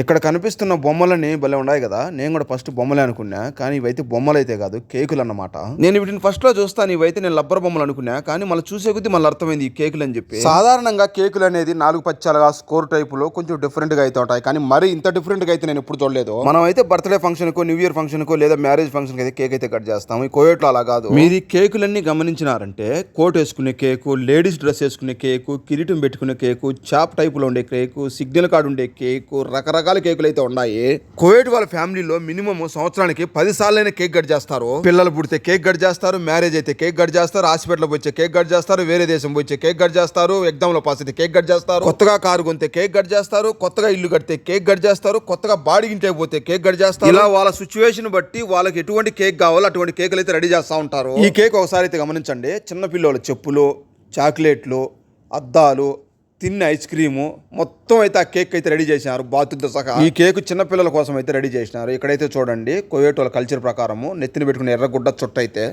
ఇక్కడ కనిపిస్తున్న బొమ్మలని భలే ఉన్నాయి కదా. నేను కూడా ఫస్ట్ బొమ్మలే అనుకున్నా, కానీ ఇవైతే బొమ్మలు అయితే కాదు, కేకులు అన్నమాట. నేను వీటిని ఫస్ట్ లో చూస్తాను, ఇవైతే నేను లబ్బర్ బొమ్మలు అనుకున్నా, కానీ మళ్ళీ చూసే కొద్దీ మళ్ళీ అర్థమైంది ఈ కేకులు అని చెప్పి. సాధారణంగా కేకులు అనేది 4 పచ్చాలుగా స్కోర్ టైపులో కొంచెం డిఫరెంట్ గా అయితే ఉంటాయి, కానీ మరి ఇంత డిఫరెంట్ గా అయితే నేను ఎప్పుడు చూడలేదు. మనం అయితే బర్త్డే ఫంక్షన్ కో, న్యూ ఇయర్ ఫంక్షన్ కో, లేదా మ్యారేజ్ ఫంక్షన్ అయితే కేక్ అయితే కట్ చేస్తాం. ఈ కోయేట్లో అలా కాదు. మీరు ఈ కేకులన్నీ గమనించినారంటే కోట్ వేసుకునే కేకు, లేడీస్ డ్రెస్ వేసుకునే కేకు, కిరీటం పెట్టుకునే కేకు, చాప్ టైప్ లో ఉండే కేకు, సిగ్నల్ కార్డు ఉండే కేకు, రకరకాల కేకులు అయితే ఉన్నాయి. కోవిడ్ వాళ్ళ ఫ్యామిలీలో మినిమం సంవత్సరానికి 10 సార్లైనా కేక్ కట్ చేస్తారు. పిల్లలు పుడితే కేక్ కట్ చేస్తారు, మ్యారేజ్ అయితే కేక్ కట్ చేస్తారు, హాస్పిటల్ వచ్చే కేక్ కట్ చేస్తారు, వేరే దేశం వచ్చే కేక్ కట్ చేస్తారు, ఎగ్జామ్ లో పాస్ అయితే కేక్ కట్ చేస్తారు, కొత్తగా కారు కొంటే కేక్ కట్ చేస్తారు, కొత్తగా ఇల్లు కడితే కేక్ కట్ చేస్తారు, కొత్తగా బాడీ ఇంటికి పోతే కేక్ కట్ చేస్తారు. ఇలా వాళ్ళ సిచ్యువేషన్ బట్టి వాళ్ళకి ఎటువంటి కేక్ కావాలో అటువంటి కేకులు అయితే రెడీ చేస్తూ ఉంటారు. ఈ కేక్ ఒకసారి అయితే గమనించండి. చిన్న పిల్లలు చెప్పులు, చాక్లెట్లు, అద్దాలు, తిన్న ఐస్ క్రీము మొత్తం అయితే ఆ కేక్ అయితే రెడీ చేసినారు బాతుతో సహా. ఈ కేక్ చిన్నపిల్లల కోసం అయితే రెడీ చేసినారు. ఇక్కడైతే చూడండి, కోయేట్ వాళ్ళ కల్చర్ ప్రకారము నెత్తిన పెట్టుకునే ఎర్రగుడ్డ చుట్ట అయితే